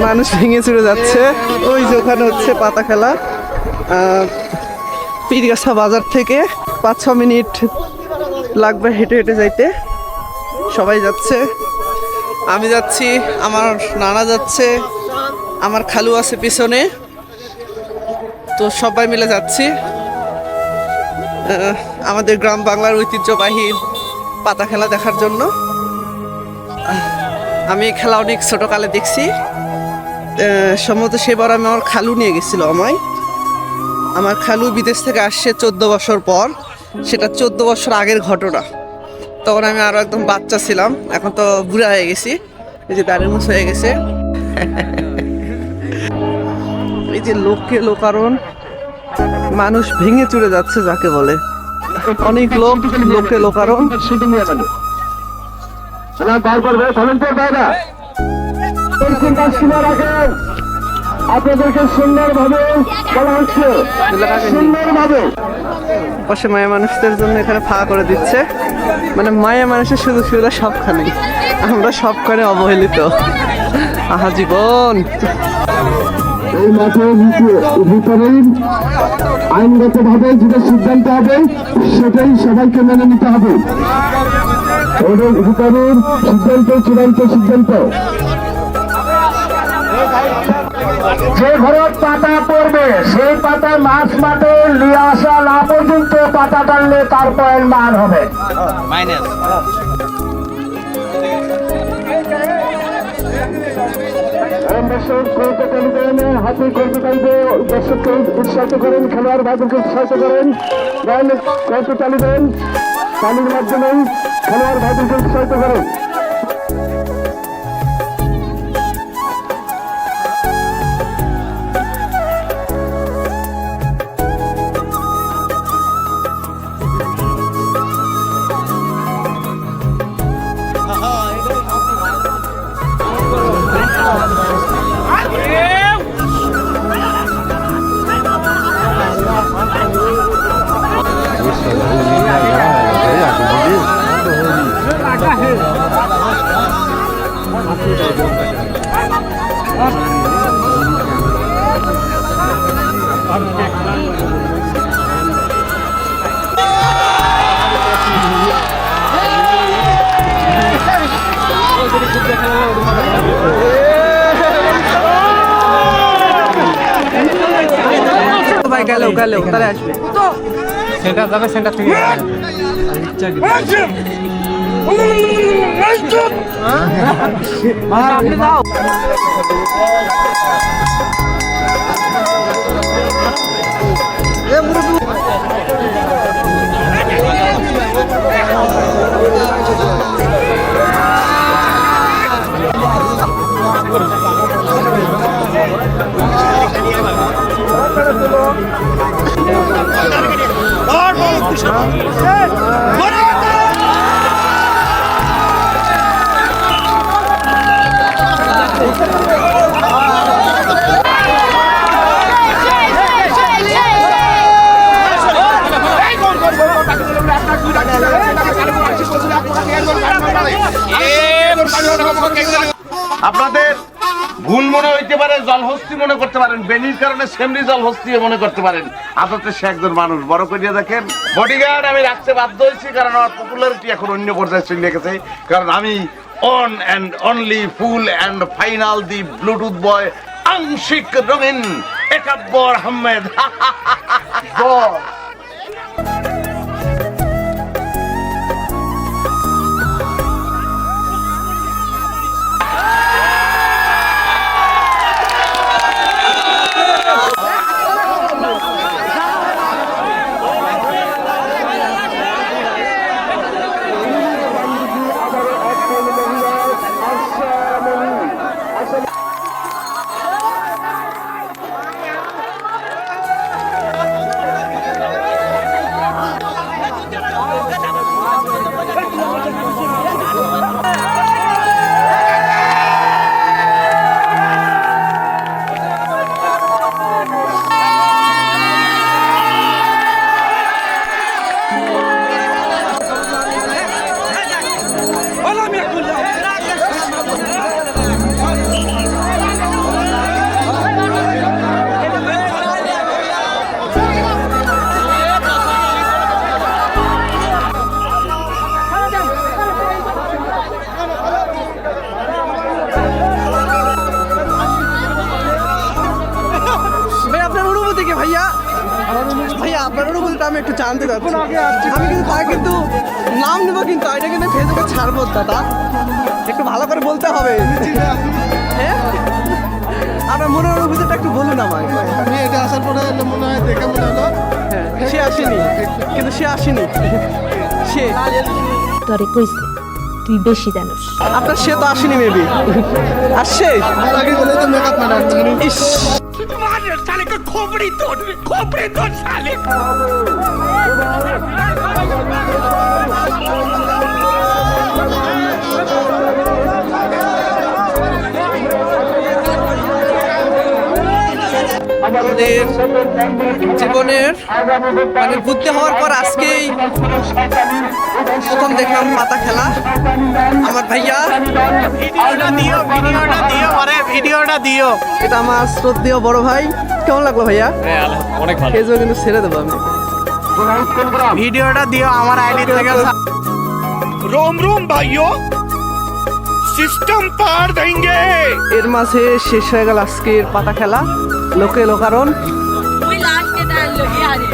মানুষ ভেঙে চুরে যাচ্ছে। ওই যে ওখানে হচ্ছে পাতা খেলা। পীরগাছা বাজার থেকে 5-6 মিনিট লাগবে হেঁটে হেঁটে যাইতে। সবাই যাচ্ছে, আমি যাচ্ছি, আমার নানা যাচ্ছে, আমার খালু আছে পিছনে, তো সবাই মিলে যাচ্ছি আমাদের গ্রাম বাংলার ঐতিহ্যবাহী পাতা খেলা দেখার জন্য। আমি এই খেলা অনেক ছোটকালে দেখছি। সম্ভবত সেবার আমি আমার খালু নিয়ে গেছিল আমায়। আমার খালু বিদেশ থেকে আসছে 14 বছর পর। সেটা 14 বছর আগের ঘটনা। তখন আমি আরো একদম বাচ্চা ছিলাম, এখন তো বুড়া হয়ে গেছি, এই যে দাঁড়ের মুছ হয়ে গেছে। এই যে লোককে লোকারণ, মানুষ ভেঙে চুরে যাচ্ছে যাকে বলে, অনেক লোক লোকে লোকারণ। আপনাদেরকে সুন্দরভাবে বলা হচ্ছে, সুন্দরভাবে পাশে মায়া মানুষদের জন্য এখানে ফাঁকা করে দিচ্ছে। মানে মায়া মানুষের সুযোগ সুবিধা সবখানে, আমরা সবখানে অবহেলিত। আহা জীবন। এই মাঠের ভিতরে আইনগতভাবে যেটা সিদ্ধান্ত হবে সেটাই সবাইকে মেনে নিতে হবে। ওদের ভিতরের সিদ্ধান্ত চূড়ান্ত সিদ্ধান্ত। যে ঘরের পাতা পড়বে সেই পাতা মাছ মাঠে নিয়ে আসা না পর্যন্ত পাতা টানলে তার পয়েন্ট মান হবে মাইনাস। হাতে করতে চাইবে, দর্শককে উৎসাহিত করেন, খেলোয়াড় ভাইদেরকে উৎসাহিত করেন, করতে চালিয়ে দেন, তালির মাধ্যমে খেলোয়াড় ভাইদেরকে উৎসাহিত করেন। ভাই গেলেও তাহলে আসবে তো সেন্টার যাবে, সেন্টার থেকে আপনি যাও। আপনাদের ভুল মনে হইতে পারে, জলহস্তি মনে করতে পারেন, বেনির কারণে সেমনি জলহস্তি মনে করতে পারেন। আদতে সে একজন মানুষ। বড় করিয়া দেখেন, বডিগার্ড আমি রাখতে বাধ্য হয়েছি কারণ আমার পপুলারিটি এখন অন্য পর্যায়ে চলে গেছে। কারণ আমি on and only full and final the bluetooth boy আংশিক রঙিন একাব্বর আহমেদ। আমি একটু জানতে চাচ্ছি। আমি কিন্তু তার কিন্তু নাম নেবো, কিন্তু এটা কিন্তু ফেসবুকে ছাড়বো দাদা, একটু ভালো করে বলতে হবে। হ্যাঁ, আপনার মনের অনুভূতিটা একটু বলুন আমায়। আমি এটা আসার পরে মনে হয় দেখে মনে হলো হ্যাঁ, সে আসেনি, কিন্তু সে আসেনি, সে তোরে কইছে তুই বেশি জানোস। আপনার সে তো আসেনি, মেবি আসছে। আগে বলে তো মেকআপ ম্যান ইস, আমাদের জীবনের মানে বুদ্ধি হওয়ার পর আজকেই প্রথম দেখলাম পাতা খেলা। আমার ভাইয়া, ভিডিওটা দিও এটা আমার শ্রদ্ধেয় বড় ভাই। কেমন লাগলো ভাইয়া? অনেক ভালো ফেসবুকে কিন্তু ছেড়ে দেবো আমি। ভিডিওটা দিও আমার আইডি থেকে रोम रोम भाइयों सिस्टम पार देंगे এর মাঝে শেষ হয়ে গেল আজকের পাতা খেলা, লোকে লোকারণ। ওই লাস্টে ডাল লগে আরে